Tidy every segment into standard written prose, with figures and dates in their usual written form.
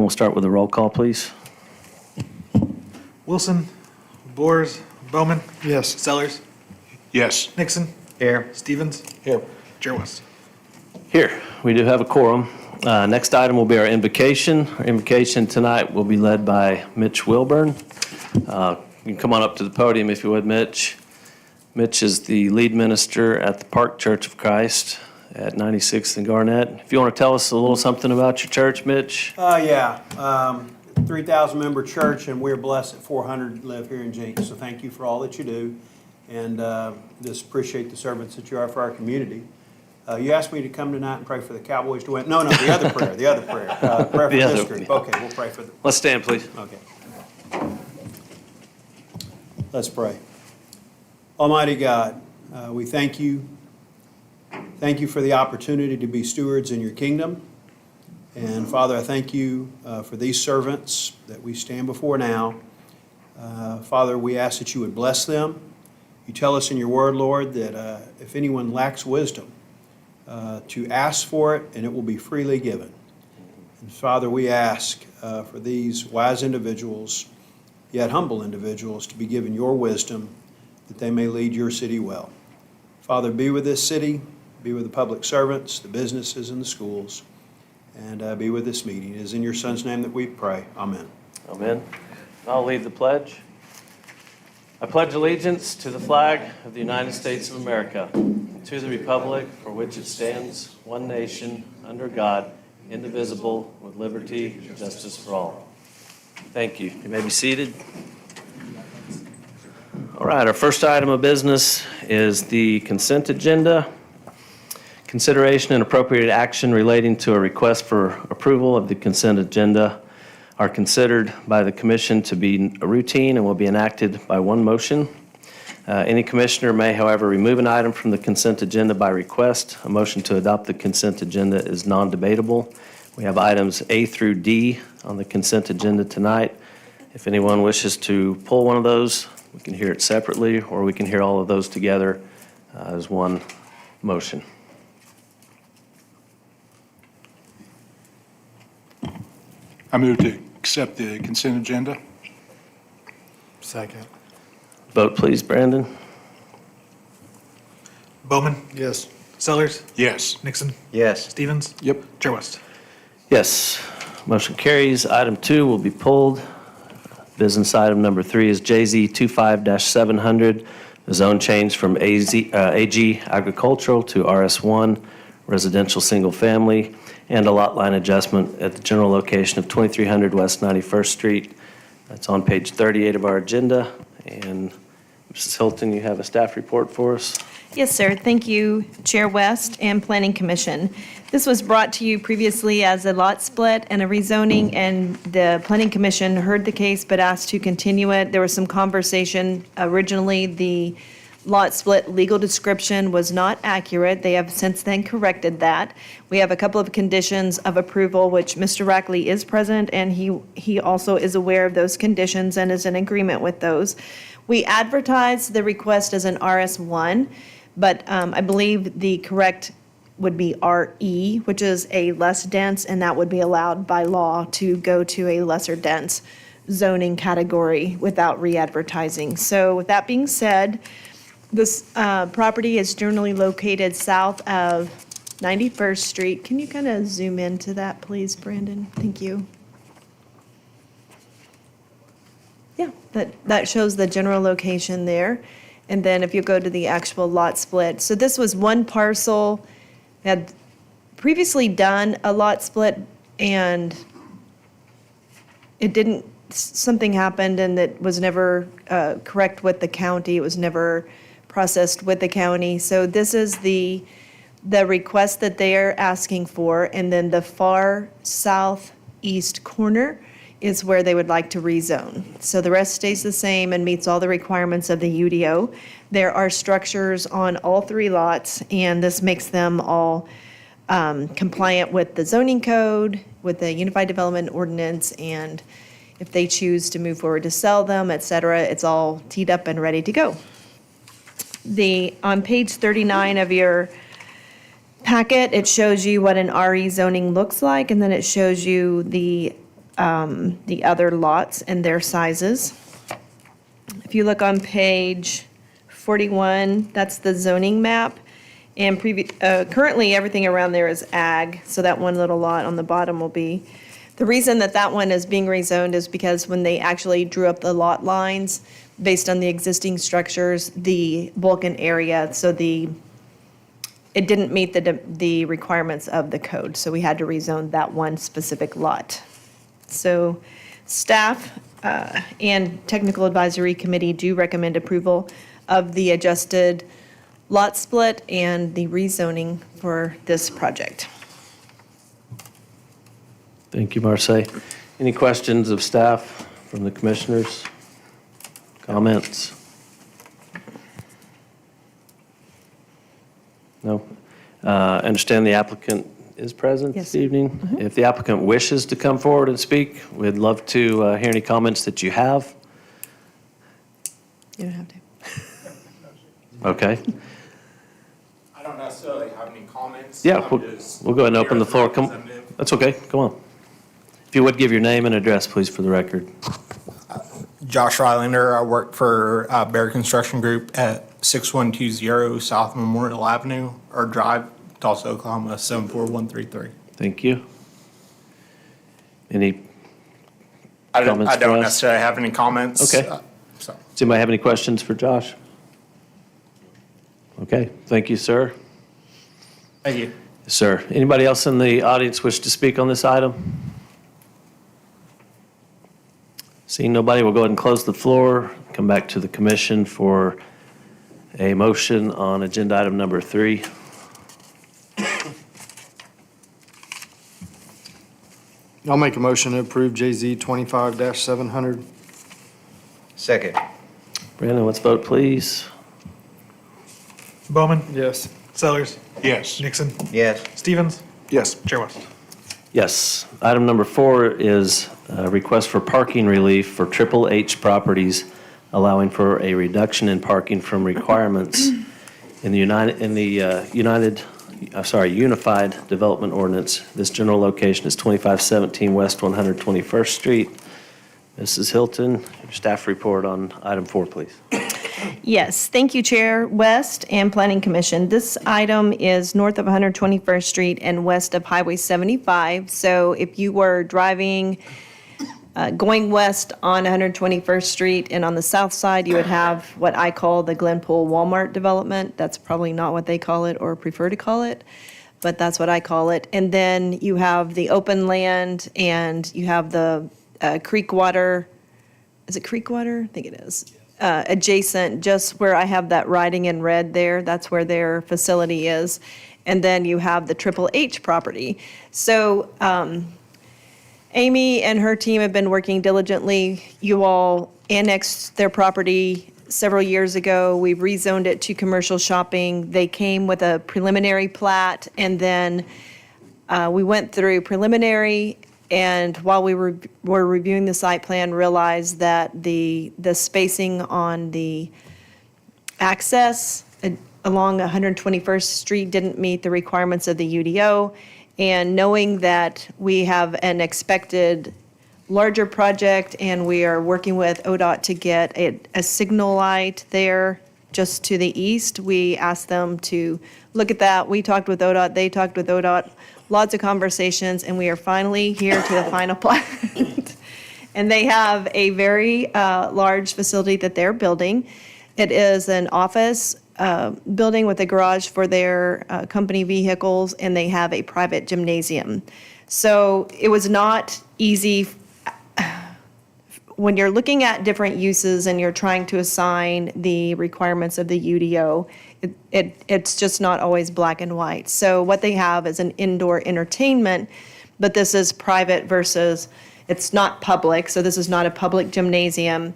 we'll start with a roll call, please. Wilson, Boers, Bowman, Yes. Sellers, Yes. Nixon, Here. Stevens, Here. Chair West. Here, we do have a quorum. Next item will be our invocation. Our invocation tonight will be led by Mitch Wilburn. You can come on up to the podium if you would, Mitch. Mitch is the lead minister at the Park Church of Christ at 96th and Garnett. If you want to tell us a little something about your church, Mitch. 3,000 member church, and we're blessed that 400 live here in Jenks. So thank you for all that you do, and just appreciate the servants that you are for our community. You asked me to come tonight and pray for the Cowboys to win. No, the other prayer, prayer for this group. Okay, we'll pray for them. Let's stand, please. Okay. Let's pray. Almighty God, we thank you. Thank you for the opportunity to be stewards in your kingdom. And Father, I thank you for these servants that we stand before now. Father, we ask that you would bless them. You tell us in your word, Lord, that if anyone lacks wisdom, to ask for it, and it will be freely given. And Father, we ask for these wise individuals, yet humble individuals, to be given your wisdom, that they may lead your city well. Father, be with this city, be with the public servants, the businesses, and the schools, and be with this meeting. It is in your Son's name that we pray. Amen. Amen. I'll lead the pledge. I pledge allegiance to the flag of the United States of America, to the republic for which it stands, one nation, under God, indivisible, with liberty and justice for all. Thank you. You may be seated. All right, our first item of business is the consent agenda. Consideration and appropriate action relating to a request for approval of the consent agenda are considered by the commission to be routine and will be enacted by one motion. Any commissioner may, however, remove an item from the consent agenda by request. A motion to adopt the consent agenda is non-debatable. We have items A through D on the consent agenda tonight. If anyone wishes to pull one of those, we can hear it separately, or we can hear all of those together as one motion. I move to accept the consent agenda. Second. Vote, please, Brandon. Bowman, Yes. Sellers, Yes. Nixon, Yes. Stevens, Yep. Chair West. Yes, motion carries. Item 2 will be pulled. Business item number 3 is JZ 25-700, the zone change from AG agricultural to RS1 residential single family, and a lot line adjustment at the general location of 2300 West 91st Street. That's on page 38 of our agenda. And Mrs. Hilton, you have a staff report for us? Yes, sir. Thank you, Chair West and Planning Commission. This was brought to you previously as a lot split and a rezoning, and the Planning Commission heard the case but asked to continue it. There was some conversation. Originally, the lot split legal description was not accurate. They have since then corrected that. We have a couple of conditions of approval, which Mr. Rackley is present, and he also is aware of those conditions and is in agreement with those. We advertised the request as an RS1, but I believe the correct would be RE, which is a less dense, and that would be allowed by law to go to a lesser dense zoning category without re-advertising. So with that being said, this property is generally located south of 91st Street. Can you kind of zoom into that, please, Brandon? Thank you. Yeah, that shows the general location there. And then if you go to the actual lot split. So this was one parcel, had previously done a lot split, and it didn't, something happened and it was never correct with the county. It was never processed with the county. So this is the request that they are asking for, and then the far southeast corner is where they would like to rezone. So the rest stays the same and meets all the requirements of the UDO. There are structures on all 3 lots, and this makes them all compliant with the zoning code, with the Unified Development Ordinance, and if they choose to move forward to sell them, et cetera, it's all teed up and ready to go. On page 39 of your packet, it shows you what an RE zoning looks like, and then it shows you the the other lots and their sizes. If you look on page 41, that's the zoning map. And currently, everything around there is ag, so that one little lot on the bottom will be. The reason that that one is being rezoned is because when they actually drew up the lot lines, based on the existing structures, the Vulcan area, so it didn't meet the requirements of the code, so we had to rezone that one specific lot. So staff and Technical Advisory Committee do recommend approval of the adjusted lot split and the rezoning for this project. Thank you, Marseille. Any questions of staff from the commissioners? Comments? No? I understand the applicant is present Yes. this evening. If the applicant wishes to come forward and speak, we'd love to hear any comments that you have. You don't have to. Okay. I don't necessarily have any comments. Yeah, I'm we'll just go ahead and open here the as a floor. Come, representative. that's okay, come on. If you would give your name and address, please, for the record. Josh Rylander, I work for Bear Construction Group at 6120 South Memorial Avenue, or Drive, Tulsa, Oklahoma, 74133. Thank you. Any, I Comments for don't us? necessarily have any comments. Okay. So, does anybody have any questions for Josh? Okay, thank you, sir. thank you. Yes, sir. Anybody else in the audience wish to speak on this item? Seeing nobody, we'll go ahead and close the floor, come back to the commission for a motion on agenda item number 3. I'll make a motion to approve JZ 25-700. Second. Brandon, let's vote, please. Bowman, Yes. Sellers, Yes. Nixon, Yes. Stevens, Yes. Chair West. Yes. Item number 4 is a request for parking relief for Triple H properties, allowing for a reduction in parking from requirements in the Unified Development Ordinance. This general location is 2517 West 121st Street. Mrs. Hilton, your staff report on item 4, please. Yes, thank you, Chair West and Planning Commission. This item is north of 121st Street and west of Highway 75. So if you were driving, going west on 121st Street and on the south side, you would have what I call the Glenpool Walmart development. That's probably not what they call it or prefer to call it, but that's what I call it. And then you have the open land and you have the creek water. Is it creek water? I think it is. Adjacent, just where I have that writing in red there, that's where their facility is. And then you have the Triple H property. So Amy and her team have been working diligently. You all annexed their property several years ago. We've rezoned it to commercial shopping. They came with a preliminary plat, and then we went through preliminary, and while we were reviewing the site plan, realized that the spacing on the access along 121st Street didn't meet the requirements of the UDO. And knowing that we have an expected larger project and we are working with ODOT to get a signal light there just to the east, we asked them to look at that. We talked with ODOT, they talked with ODOT, lots of conversations, and we are finally here to the final plat. And they have a very large facility that they're building. It is an office building with a garage for their company vehicles, and they have a private gymnasium. So it was not easy. When you're looking at different uses and you're trying to assign the requirements of the UDO, it's just not always black and white. So what they have is an indoor entertainment, but this is private versus, it's not public, so this is not a public gymnasium.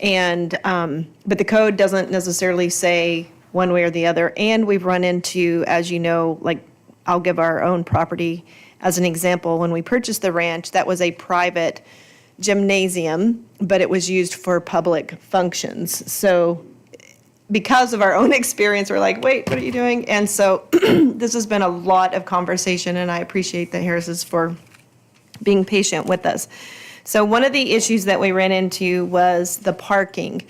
And, but the code doesn't necessarily say one way or the other. And we've run into, as you know, like, I'll give our own property as an example. When we purchased the ranch, that was a private gymnasium, but it was used for public functions. So because of our own experience, we're like, wait, what are you doing? And so this has been a lot of conversation, and I appreciate the Harrises for being patient with us. So one of the issues that we ran into was the parking.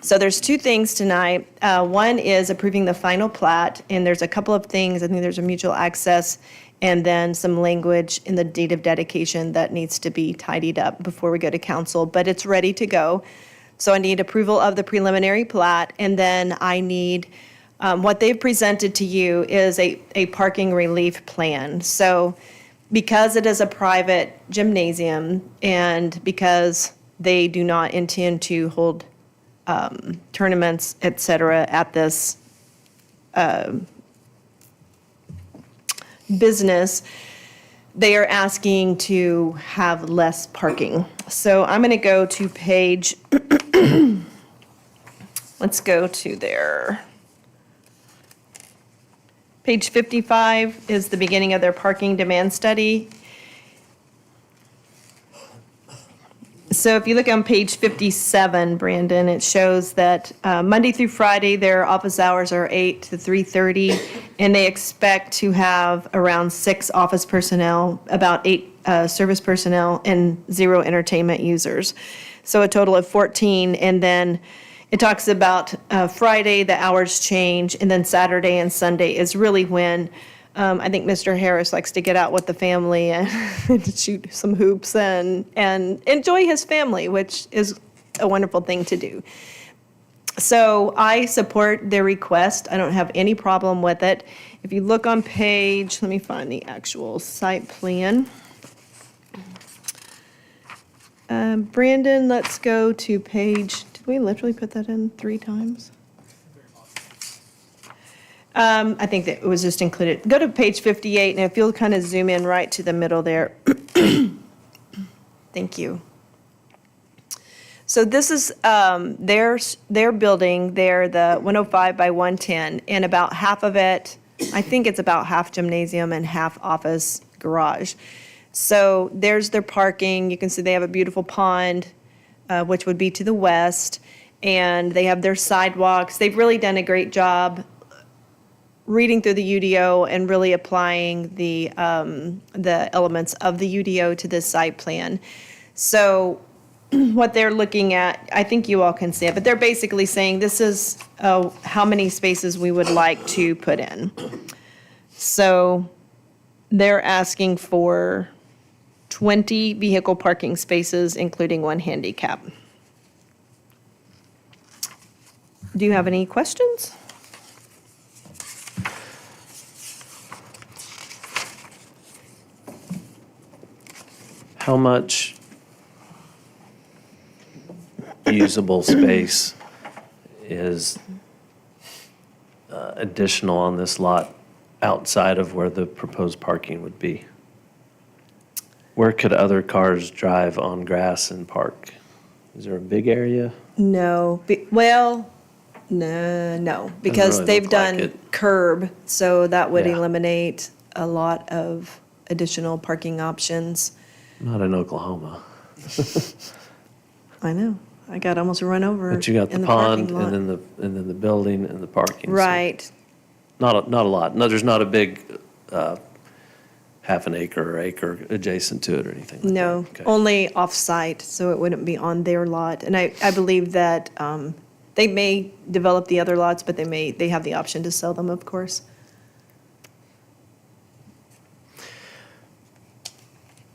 So there's two things tonight. One is approving the final plat, and there's a couple of things. I think there's a mutual access and then some language in the deed of dedication that needs to be tidied up before we go to council, but it's ready to go. So I need approval of the preliminary plat, and then I need, what they've presented to you is a parking relief plan. So because it is a private gymnasium and because they do not intend to hold tournaments, et cetera, at this business, they are asking to have less parking. So I'm going to go to page, let's go to their, page 55 is the beginning of their parking demand study. So if you look on page 57, Brandon, it shows that Monday through Friday, their office hours are 8 to 3:30, and they expect to have around 6 office personnel, about 8 service personnel, and 0 entertainment users. So a total of 14, and then it talks about Friday, the hours change, and then Saturday and Sunday is really when I think Mr. Harris likes to get out with the family and shoot some hoops and enjoy his family, which is a wonderful thing to do. So I support their request. I don't have any problem with it. If you look on page, let me find the actual site plan. Brandon, let's go to page, did we literally put that in 3 times? I think that it was just included. Go to page 58, and if you'll kind of zoom in right to the middle there. Thank you. So this is their building. They're the 105 by 110, and about half of it, I think it's about half gymnasium and half office garage. So there's their parking. You can see they have a beautiful pond, which would be to the west, and they have their sidewalks. They've really done a great job reading through the UDO and really applying the elements of the UDO to this site plan. So what they're looking at, I think you all can see it, but they're basically saying this is how many spaces we would like to put in. So they're asking for 20 vehicle parking spaces, including 1 handicap. Do you have any questions? How much usable space is additional on this lot outside of where the proposed parking would be? Where could other cars drive on grass and park? Is there a big area? No, no, because really they've look like done it. curb, so that would Yeah. eliminate a lot of additional parking options. Not in Oklahoma. I know, I got almost run over But you got the in parking pond lot. and then the building and the parking. so Right, Not a lot. No, there's not a big half an acre or acre adjacent to it or anything like that. no, Okay. only off-site, so it wouldn't be on their lot. And I believe that they may develop the other lots, but they have the option to sell them, of course.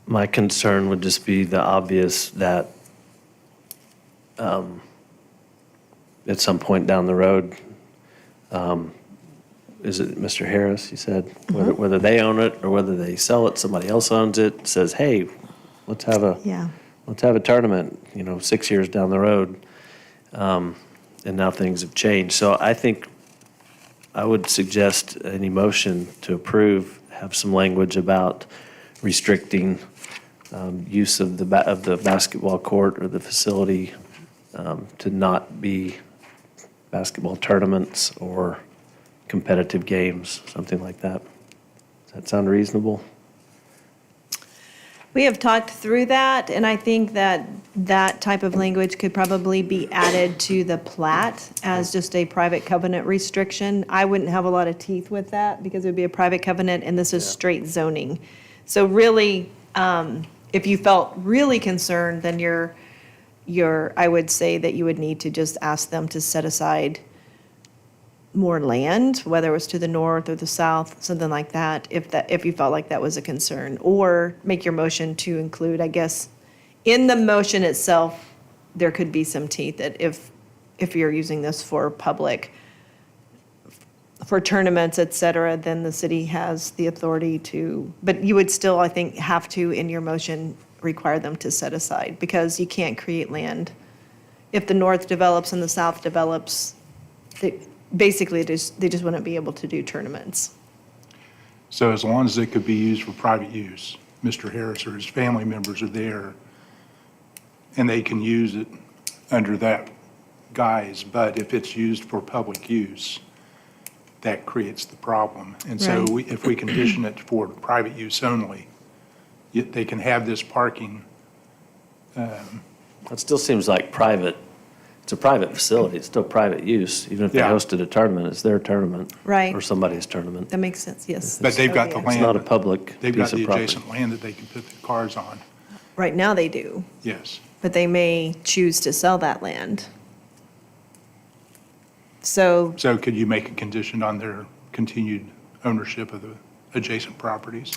My concern would just be the obvious that at some point down the road, is it Mr. Harris, you said? Whether they own it or whether they sell it, somebody else owns it, says, hey, let's have Yeah. a tournament, 6 years down the road. And now things have changed. So I think I would suggest any motion to approve, have some language about restricting use of the basketball court or the facility to not be basketball tournaments or competitive games, something like that. Does that sound reasonable? We have talked through that, and I think that that type of language could probably be added to the plat as just a private covenant restriction. I wouldn't have a lot of teeth with that because it would be a private covenant, and this is straight zoning. So really, if you felt really concerned, then I would say that you would need to just ask them to set aside more land, whether it was to the north or the south, something like that, if you felt like that was a concern. Or make your motion to include, I guess, in the motion itself, there could be some teeth that if you're using this for public, for tournaments, et cetera, then the city has the authority to, but you would still, I think, have to, in your motion, require them to set aside, because you can't create land. If the north develops and the south develops, basically, they just wouldn't be able to do tournaments. So as long as it could be used for private use, Mr. Harris or his family members are there, and they can use it under that guise, but if it's used for public use, that creates the problem. And so Right. if we condition it for private use only, yet they can have this parking. It still seems like it's a private facility, it's still private use. Even if they Yeah. hosted a tournament, it's their tournament. Right. Or somebody's tournament. That makes sense, yes. But they've got the It's land. not a public They've got piece of the property. adjacent land that they can put the cars on. Right now, they do, Yes. but they may choose to sell that land. So So could you make a condition on their continued ownership of the adjacent properties?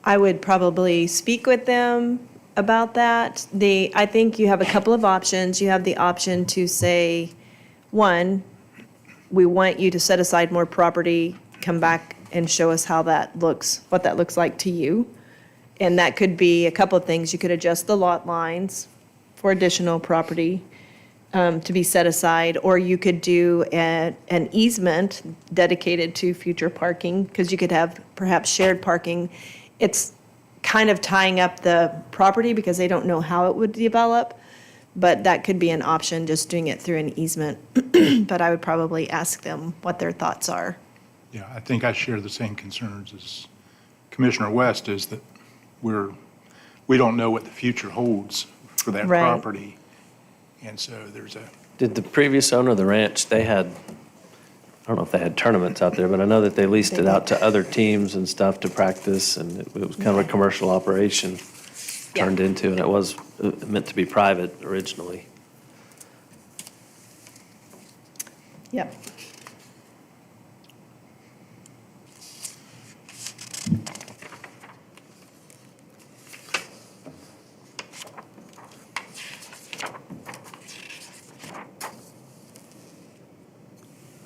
I would probably speak with them about that. I think you have a couple of options. You have the option to say, one, we want you to set aside more property, come back and show us how that looks, what that looks like to you. And that could be a couple of things. You could adjust the lot lines for additional property to be set aside, or you could do an easement dedicated to future parking, because you could have perhaps shared parking. It's kind of tying up the property because they don't know how it would develop, but that could be an option, just doing it through an easement. But I would probably ask them what their thoughts are. Yeah, I think I share the same concerns as Commissioner West, is that we don't know what the future holds for that Right. property. And so there's Did the previous owner of the ranch, I don't know if they had tournaments out there, but I know that they leased it out to other teams and stuff to practice, and it was kind of a commercial operation Yeah. turned into, and it was meant to be private originally. Yep.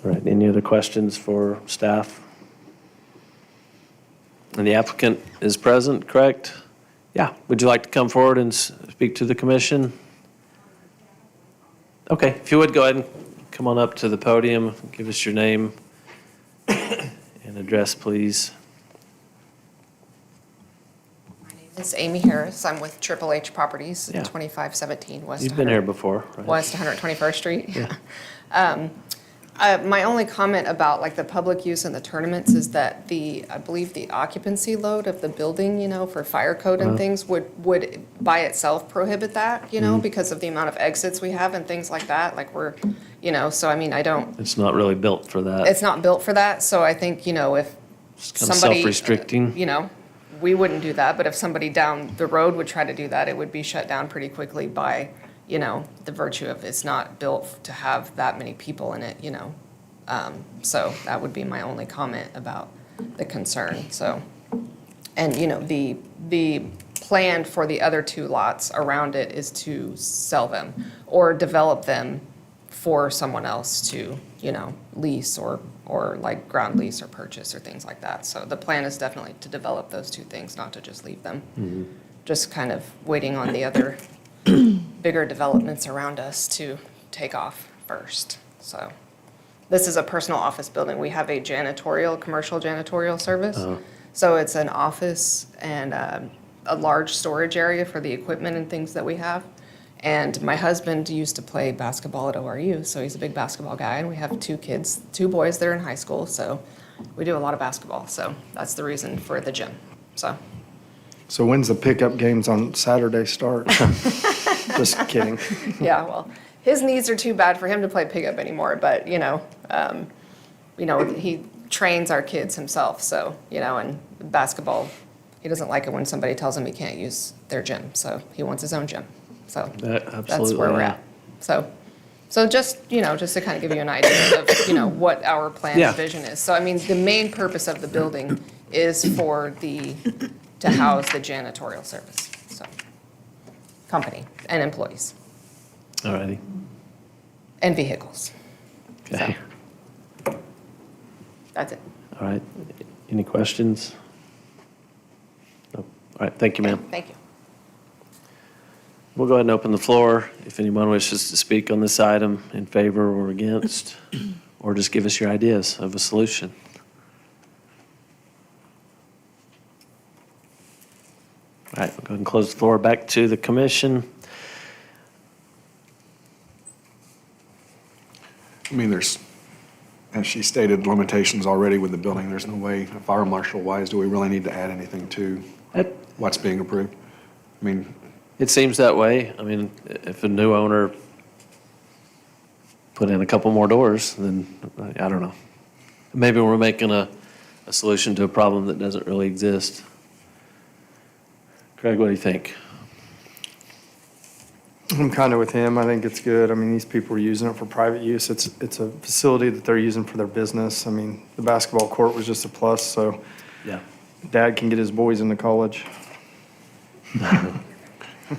All right, any other questions for staff? And the applicant is present, correct? Yeah, would you like to come forward and speak to the commission? Okay, if you would, go ahead and come on up to the podium, give us your name and address, please. It's Amy Harris. I'm with Triple H Properties, Yeah. 2517 West. You've been here before, right? West 121st Street. Yeah. My only comment about like the public use and the tournaments is that I believe the occupancy load of the building, for fire code and things would by itself prohibit that, because of the amount of exits we have and things like that. Like so I mean, It's not really built for that. it's not built for that. So I think, if It's kind of somebody, self-restricting. we wouldn't do that, but if somebody down the road would try to do that, it would be shut down pretty quickly by, the virtue of it's not built to have that many people in it, So that would be my only comment about the concern, so. And, the plan for the other two lots around it is to sell them or develop them for someone else to, lease or like ground lease or purchase or things like that. So the plan is definitely to develop those two things, not to just leave them. Just kind of waiting on the other bigger developments around us to take off first, so. This is a personal office building. We have a commercial janitorial service. So it's an office and a large storage area for the equipment and things that we have. And my husband used to play basketball at ORU, so he's a big basketball guy. And we have two boys that are in high school, so we do a lot of basketball. So that's the reason for the gym, so. So when's the pickup games on Saturday start? Just kidding. Yeah, well, his knees are too bad for him to play pickup anymore, but, he trains our kids himself, so, and basketball He doesn't like it when somebody tells him he can't use their gym, so he wants his own gym. So that's Absolutely, where we're yeah. at. So just, just to kind of give you an idea of, what our plan Yeah. and vision is. So, I mean, the main purpose of the building is to house the janitorial service, so, company and employees All righty. and vehicles. Okay. That's it. All right. Any questions? No. All right, thank you, ma'am. Thank you. We'll go ahead and open the floor. If anyone wishes to speak on this item in favor or against, or just give us your ideas of a solution. All right, we'll go ahead and close the floor. Back to the commission. I mean, there's, as she stated, limitations already with the building. There's no way, fire marshal-wise, do we really need to add anything to It what's being approved? I mean, it seems that way. I mean, if a new owner put in a couple more doors, then I don't know. Maybe we're making a solution to a problem that doesn't really exist. Craig, what do you think? I'm kind of with him. I think it's good. I mean, these people are using it for private use. It's a facility that they're using for their business. I mean, the basketball court was just a plus, so Yeah. dad can get his boys into college.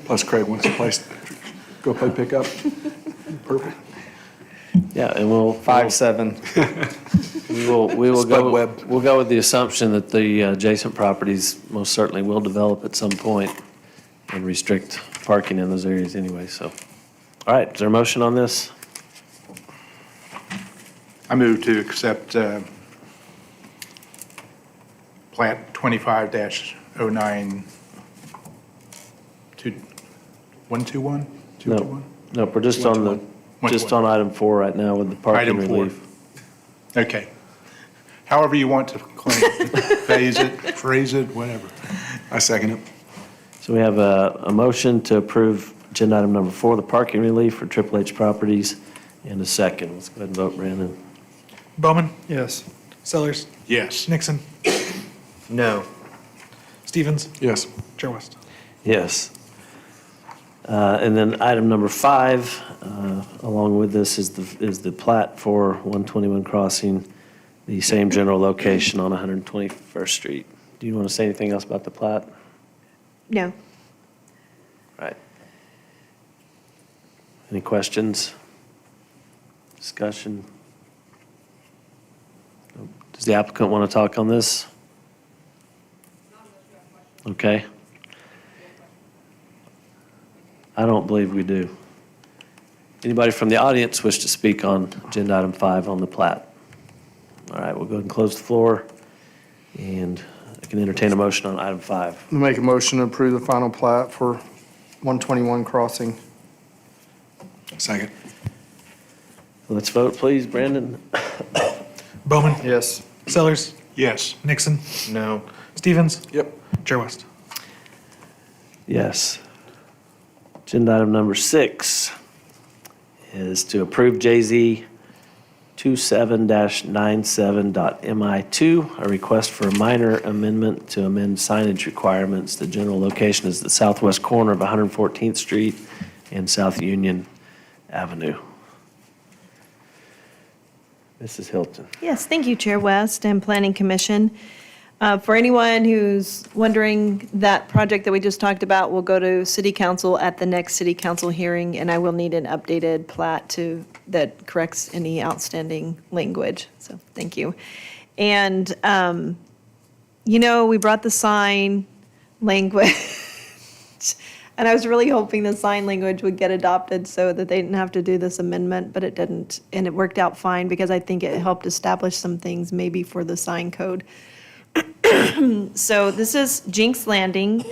plus Craig wants a place to go play pickup. Perfect. Yeah, and we'll. 5'7". We will Spud go, web. we'll go with the assumption that the adjacent properties most certainly will develop at some point and restrict parking in those areas anyway, so. All right, is there a motion on this? I move to accept Plat 25-09 to 121? No, 221? no, we're just on the, 121. just on item 4 right now with the parking Item 4. relief. Okay. However you want to claim it, phase it, phrase it, whatever. I second it. So we have a motion to approve agenda item number 4, the parking relief for Triple H Properties, and a second. Let's go ahead and vote, Brandon. Bowman, Yes. Sellers, Yes. Nixon, No. Stevens, Yes. Chair West. Yes. And then item number 5, along with this is the plat for 121 Crossing, the same general location on 121st Street. Do you want to say anything else about the plat? No. Right. Any questions? Discussion? Does the applicant want to talk on this? Okay. I don't believe we do. Anybody from the audience wish to speak on agenda item 5 on the plat? All right, we'll go ahead and close the floor, and I can entertain a motion on item 5. I'll make a motion to approve the final plat for 121 Crossing. Second. Let's vote, please. Brandon? Bowman, Yes. Sellers, Yes. Nixon, No. Stevens, Yep. Chair West. Yes. Agenda item number 6 is to approve JZ 27-97.MI2, a request for a minor amendment to amend signage requirements. The general location is the southwest corner of 114th Street and South Union Avenue. Mrs. Hilton. Yes, thank you, Chair West and Planning Commission. For anyone who's wondering, that project that we just talked about will go to City Council at the next City Council hearing, and I will need an updated plat that corrects any outstanding language, so thank you. And, we brought the sign language, and I was really hoping the sign language would get adopted so that they didn't have to do this amendment, but it didn't, and it worked out fine because I think it helped establish some things maybe for the sign code. So this is Jenks Landing.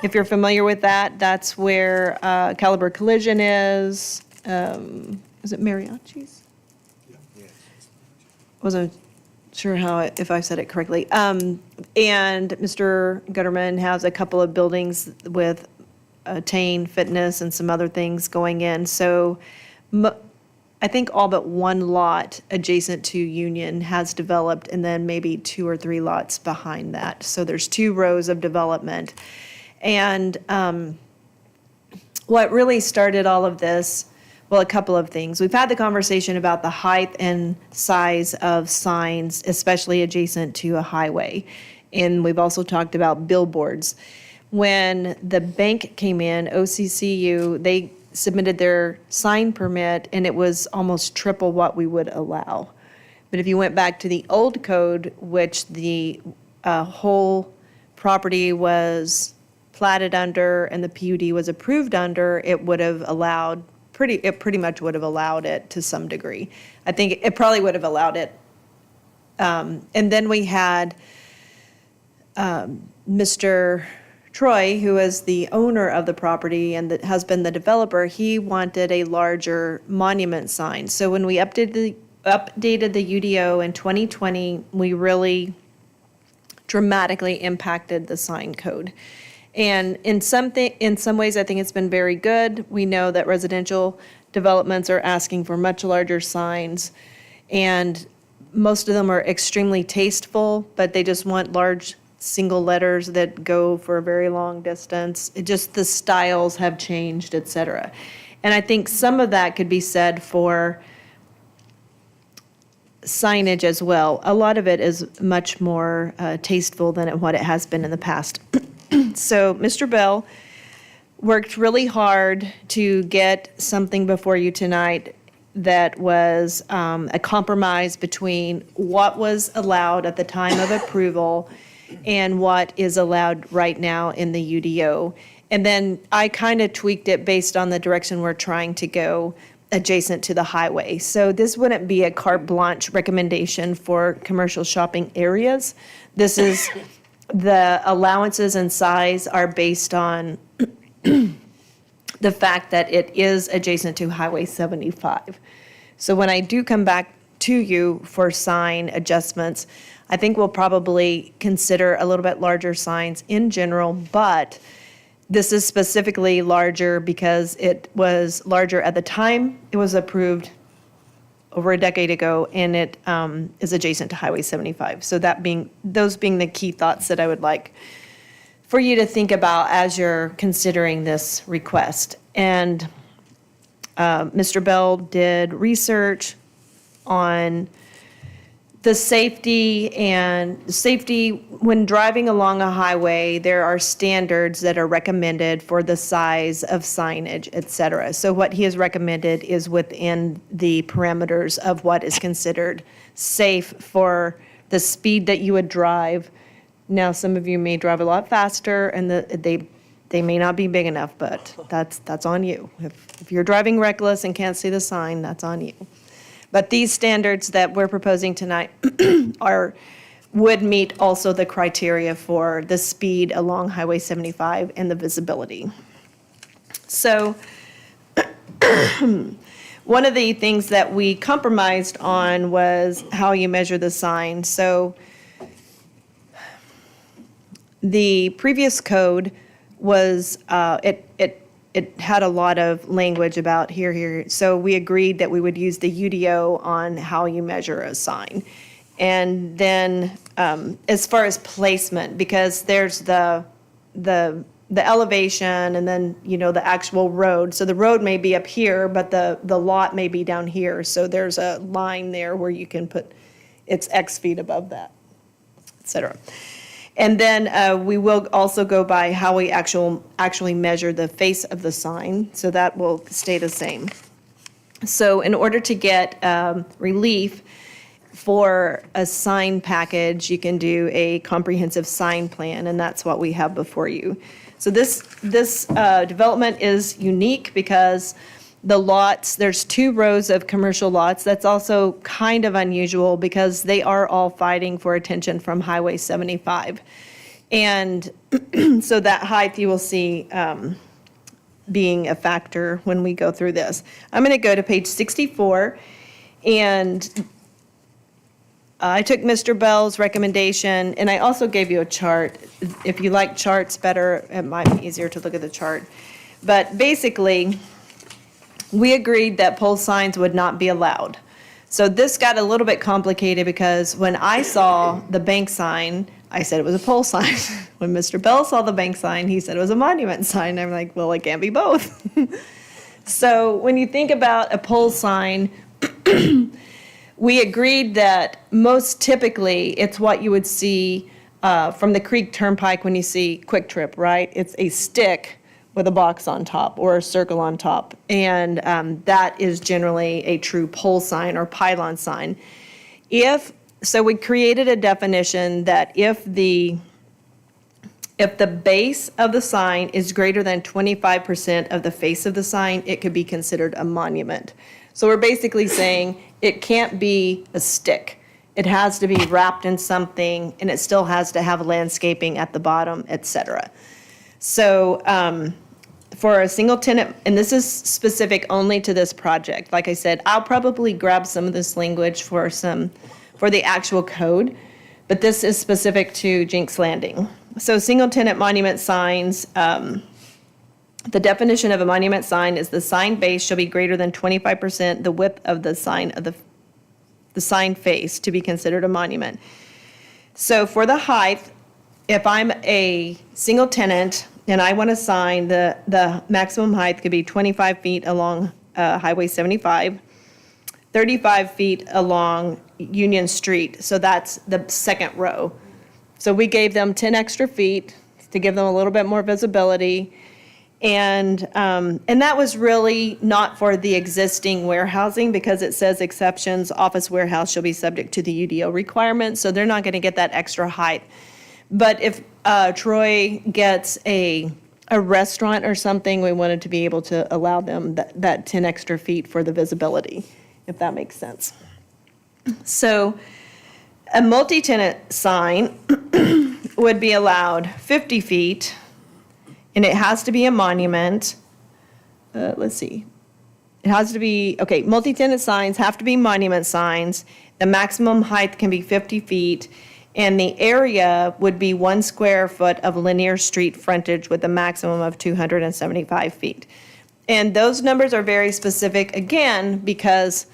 If you're familiar with that, that's where Caliber Collision is. Is it Mariachi's? Wasn't sure if I said it correctly. And Mr. Gutterman has a couple of buildings with Attain Fitness and some other things going in. So I think all but one lot adjacent to Union has developed, and then maybe 2 or 3 lots behind that. So there's 2 rows of development. And what really started all of this, well, a couple of things. We've had the conversation about the height and size of signs, especially adjacent to a highway. And we've also talked about billboards. When the bank came in, OCCU, they submitted their sign permit, and it was almost triple what we would allow. But if you went back to the old code, which the whole property was platted under and the PUD was approved under, it would have allowed, it pretty much would have allowed it to some degree. I think it probably would have allowed it. And then we had Mr. Troy, who is the owner of the property and that has been the developer, he wanted a larger monument sign. So when we updated the UDO in 2020, we really dramatically impacted the sign code. And in some ways, I think it's been very good. We know that residential developments are asking for much larger signs, and most of them are extremely tasteful, but they just want large single letters that go for a very long distance. It just, the styles have changed, et cetera. And I think some of that could be said for signage as well. A lot of it is much more tasteful than what it has been in the past. So Mr. Bell worked really hard to get something before you tonight that was a compromise between what was allowed at the time of approval and what is allowed right now in the UDO. And then I kind of tweaked it based on the direction we're trying to go adjacent to the highway. So this wouldn't be a carte blanche recommendation for commercial shopping areas. This is, the allowances and size are based on the fact that it is adjacent to Highway 75. So when I do come back to you for sign adjustments, I think we'll probably consider a little bit larger signs in general, but this is specifically larger because it was larger at the time it was approved over a decade ago, and it is adjacent to Highway 75. So those being the key thoughts that I would like for you to think about as you're considering this request. And Mr. Bell did research on the safety when driving along a highway. There are standards that are recommended for the size of signage, et cetera. So what he has recommended is within the parameters of what is considered safe for the speed that you would drive. Now, some of you may drive a lot faster, and they may not be big enough, but that's on you. If you're driving reckless and can't see the sign, that's on you. But these standards that we're proposing tonight would meet also the criteria for the speed along Highway 75 and the visibility. So one of the things that we compromised on was how you measure the sign. So the previous code was, it had a lot of language about here. So we agreed that we would use the UDO on how you measure a sign. And then as far as placement, because there's the elevation and then, the actual road. So the road may be up here, but the lot may be down here. So there's a line there where you can put, it's X feet above that, et cetera. And then we will also go by how we actually measure the face of the sign, so that will stay the same. So in order to get relief for a sign package, you can do a comprehensive sign plan, and that's what we have before you. So this development is unique because the lots, there's 2 rows of commercial lots. That's also kind of unusual because they are all fighting for attention from Highway 75. And so that height you will see being a factor when we go through this. I'm going to go to page 64, and I took Mr. Bell's recommendation, and I also gave you a chart. If you like charts better, it might be easier to look at the chart. But basically, we agreed that pole signs would not be allowed. So this got a little bit complicated because when I saw the bank sign, I said it was a pole sign. When Mr. Bell saw the bank sign, he said it was a monument sign. I'm like, well, it can't be both. So when you think about a pole sign, we agreed that most typically it's what you would see from the Creek Turnpike when you see Quick Trip, right? It's a stick with a box on top or a circle on top. And that is generally a true pole sign or pylon sign. So we created a definition that if the base of the sign is greater than 25% of the face of the sign, it could be considered a monument. So we're basically saying it can't be a stick. It has to be wrapped in something, and it still has to have landscaping at the bottom, et cetera. So for a single tenant, and this is specific only to this project, like I said, I'll probably grab some of this language for the actual code, but this is specific to Jenks Landing. So single tenant monument signs, the definition of a monument sign is the sign base shall be greater than 25% the width of the sign of the sign face to be considered a monument. So for the height, if I'm a single tenant and I want a sign, the maximum height could be 25 feet along Highway 75, 35 feet along Union Street. So that's the second row. So we gave them 10 extra feet to give them a little bit more visibility. And that was really not for the existing warehousing because it says exceptions, office warehouse shall be subject to the UDO requirements. So they're not going to get that extra height. But if Troy gets a restaurant or something, we wanted to be able to allow them that 10 extra feet for the visibility, if that makes sense. So a multi-tenant sign would be allowed 50 feet, and it has to be a monument. Let's see. It has to be, okay, multi-tenant signs have to be monument signs. The maximum height can be 50 feet, and the area would be 1 square foot of linear street frontage with a maximum of 275 feet. And those numbers are very specific, again, because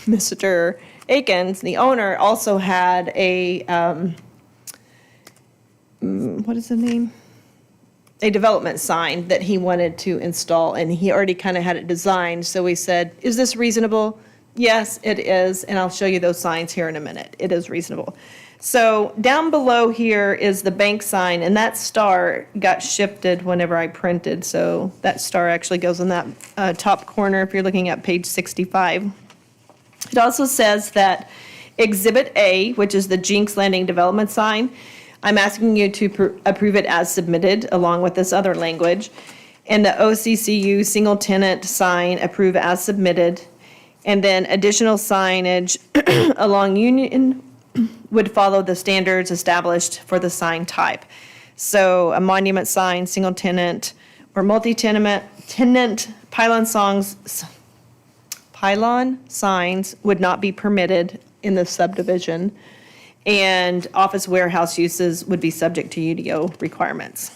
Mr. Akins, the owner, also had a, what is the name? A development sign that he wanted to install, and he already kind of had it designed. So we said, is this reasonable? Yes, it is, and I'll show you those signs here in a minute. It is reasonable. So down below here is the bank sign, and that star got shifted whenever I printed. So that star actually goes in that top corner if you're looking at page 65. It also says that Exhibit A, which is the Jenks Landing development sign, I'm asking you to approve it as submitted along with this other language. And the OCCU single tenant sign, approve as submitted. And then additional signage along Union would follow the standards established for the sign type. So a monument sign, single tenant, or multi-tenant pylon signs would not be permitted in the subdivision, and office warehouse uses would be subject to UDO requirements.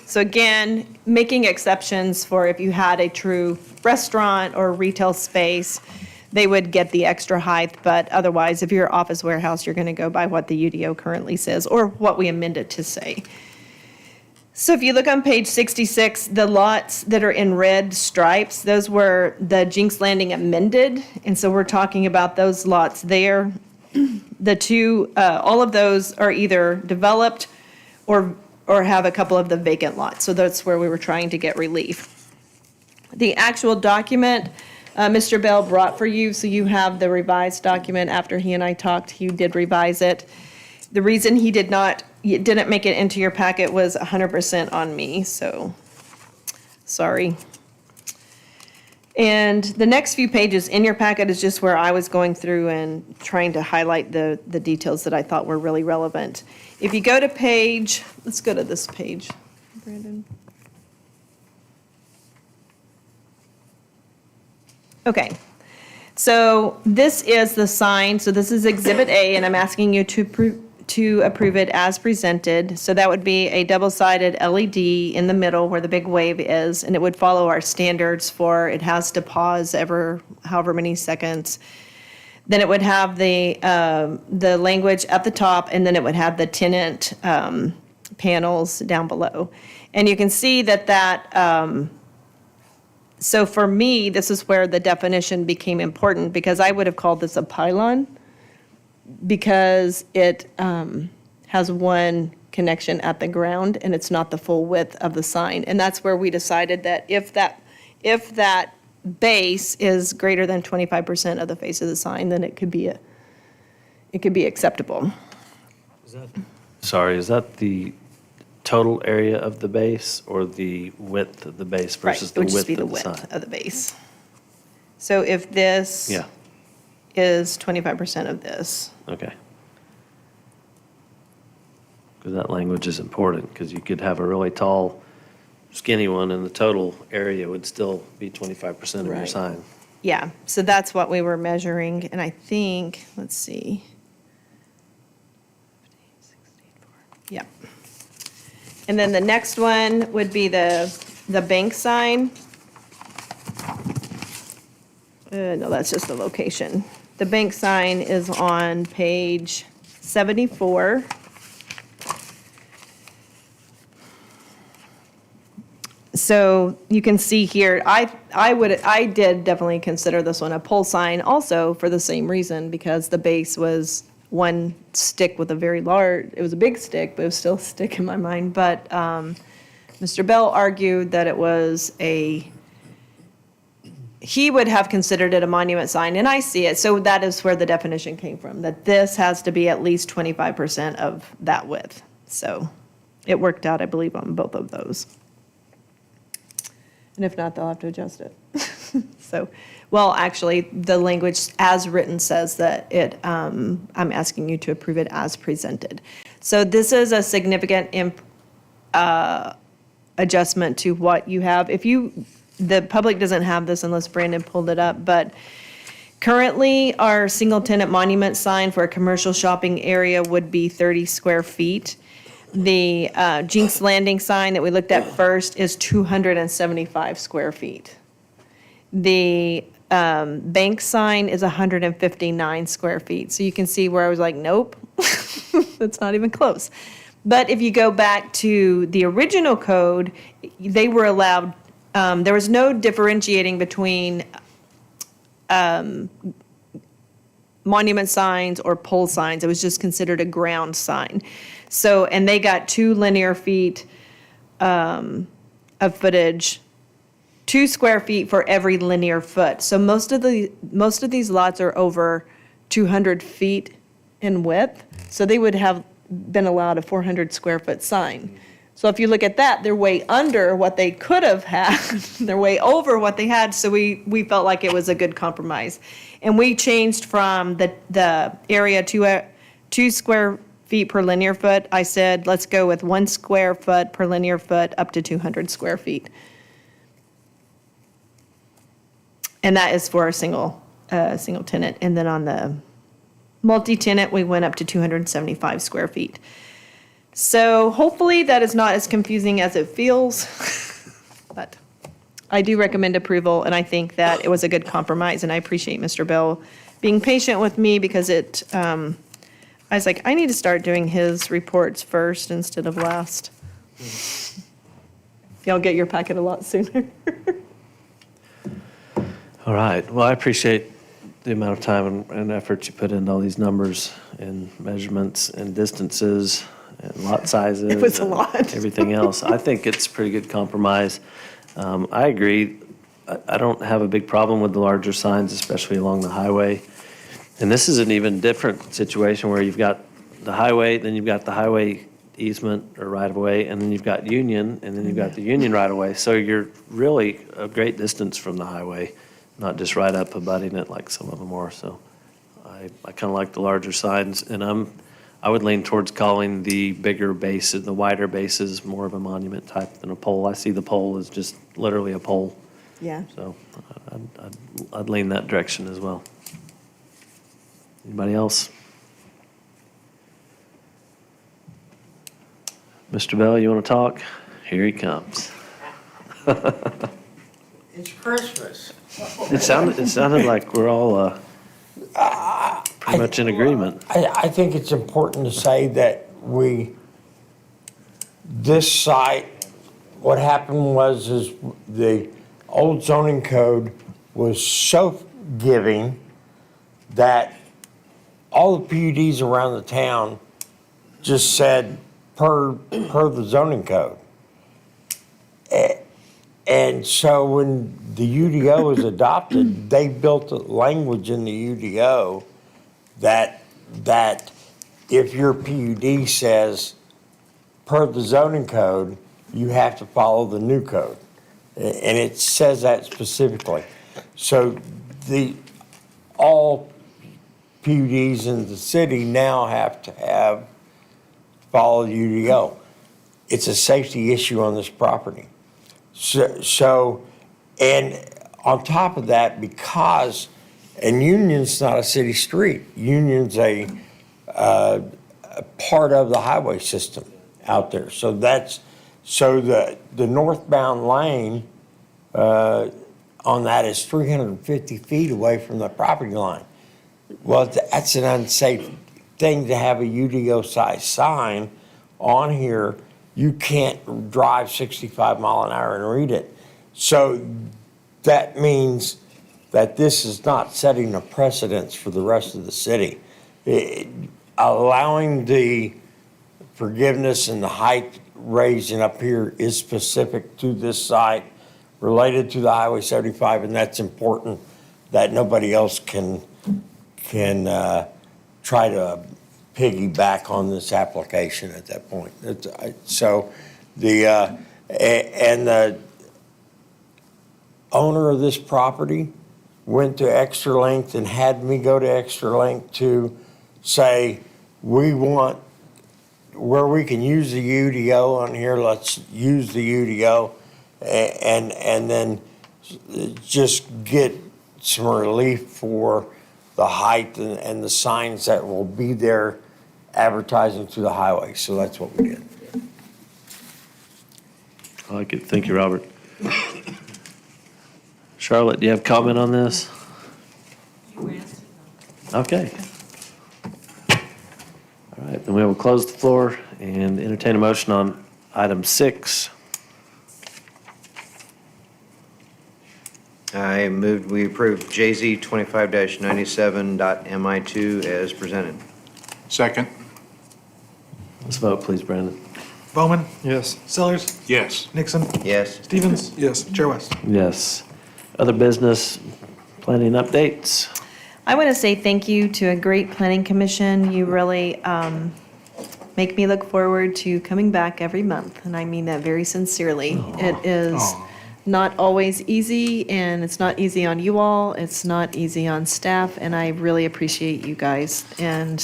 So again, making exceptions for if you had a true restaurant or retail space, they would get the extra height, but otherwise, if you're office warehouse, you're going to go by what the UDO currently says or what we amended to say. So if you look on page 66, the lots that are in red stripes, those were the Jenks Landing amended, and so we're talking about those lots there. The two, all of those are either developed or have a couple of the vacant lots, so that's where we were trying to get relief. The actual document Mr. Bell brought for you, so you have the revised document. After he and I talked, he did revise it. The reason he didn't make it into your packet was 100% on me, so sorry. And the next few pages in your packet is just where I was going through and trying to highlight the details that I thought were really relevant. If you go to page, let's go to this page, Brandon. Okay, so this is the sign, so this is Exhibit A, and I'm asking you to to approve it as presented. So that would be a double-sided LED in the middle where the big wave is, and it would follow our standards for it has to pause however many seconds. Then it would have the language at the top, and then it would have the tenant panels down below. And you can see that so for me, this is where the definition became important, because I would have called this a pylon, because it has one connection at the ground, and it's not the full width of the sign. And that's where we decided that if that base is greater than 25% of the face of the sign, then it could be acceptable. Sorry, is that the total area of the base or the width of the base versus Right, the it would just width be the of the width sign? of the base. So if this Yeah, is 25% of this, okay. Because that language is important, because you could have a really tall, skinny one, and the total area would still be 25% of your Right. sign. yeah, so that's what we were measuring, and I think, let's see. Yeah. And then the next one would be the bank sign. No, that's just the location. The bank sign is on page 74. So you can see here, I did definitely consider this one a pole sign also for the same reason, because the base was one stick with a very large, it was a big stick, but it was still a stick in my mind. But Mr. Bell argued that it was he would have considered it a monument sign, and I see it. So that is where the definition came from, that this has to be at least 25% of that width. So it worked out, I believe, on both of those. And if not, they'll have to adjust it. So, well, actually, the language as written says that I'm asking you to approve it as presented. So this is a significant adjustment to what you have. The public doesn't have this unless Brandon pulled it up, but currently our single tenant monument sign for a commercial shopping area would be 30 square feet. The Jenks Landing sign that we looked at first is 275 square feet. The bank sign is 159 square feet. So you can see where I was like, nope, that's not even close. But if you go back to the original code, they were allowed, there was no differentiating between monument signs or pole signs. It was just considered a ground sign. So, and they got 2 linear feet of footage, 2 square feet for every linear foot. So most of these lots are over 200 feet in width. So they would have been allowed a 400 square foot sign. So if you look at that, they're way under what they could have had. They're way over what they had. So we felt like it was a good compromise. And we changed from the area to 2 square feet per linear foot. I said, let's go with 1 square foot per linear foot up to 200 square feet. And that is for a single tenant. And then on the multi-tenant, we went up to 275 square feet. So hopefully that is not as confusing as it feels, but I do recommend approval, and I think that it was a good compromise, and I appreciate Mr. Bell being patient with me, because I was like, I need to start doing his reports first instead of last. Y'all get your packet a lot sooner. All right, well, I appreciate the amount of time and effort you put into all these numbers and measurements and distances and lot sizes. It was a and lot. Everything else. I think it's a pretty good compromise. I agree. I don't have a big problem with the larger signs, especially along the highway. And this is an even different situation where you've got the highway, then you've got the highway easement or right-of-way, and then you've got Union, and then you've got the Union right-of-way. So you're really a great distance from the highway, not just right up abutting it like some of them are. So I kind of like the larger signs, and I would lean towards calling the bigger bases, the wider bases, more of a monument type than a pole. I see the pole as just literally a pole. Yeah. So I'd lean that direction as well. Anybody else? Mr. Bell, you want to talk? Here he comes. It's Christmas. It sounded like we're all pretty much in agreement. I think it's important to say that this site, what happened is the old zoning code was so giving that all the PUDs around the town just said per the zoning code. And so when the UDO was adopted, they built a language in the UDO that if your PUD says per the zoning code, you have to follow the new code. And it says that specifically. So all PUDs in the city now have to follow the UDO. It's a safety issue on this property. So, and on top of that, and Union's not a city street. Union's a part of the highway system out there. So the northbound lane on that is 350 feet away from the property line. Well, that's an unsafe thing to have a UDO size sign on here. You can't drive 65 mile an hour and read it. So that means that this is not setting a precedence for the rest of the city. Allowing the forgiveness and the height raising up here is specific to this site, related to the Highway 75, and that's important that nobody else can try to piggyback on this application at that point. So the owner of this property went to extra length and had me go to extra length to say, we want, where we can use the UDO on here, let's use the UDO and then just get some relief for the height and the signs that will be there advertising to the highway. So that's what we did. I like it. Thank you, Robert. Charlotte, do you have comment on this? Okay. All right, then we will close the floor and entertain a motion on item 6. I moved we approve JZ 25-97.MI2 as presented. Second? Let's vote, please, Brandon. Bowman, Yes. Sellers, Yes. Nixon, Yes. Stevens. Yes. Chair West. Yes. Other business planning updates? I want to say thank you to a great planning commission. You really make me look forward to coming back every month, and I mean that very sincerely. It is not always easy, and it's not easy on you all. It's not easy on staff, and I really appreciate you guys and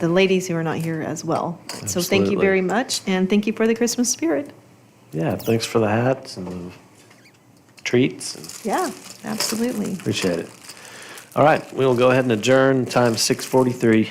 the ladies who are not here as well. So thank you Absolutely. very much, and thank you for the Christmas spirit. Yeah, thanks for the hats and the treats. Yeah, absolutely. Appreciate it. All right, we will go ahead and adjourn. Time 6:43.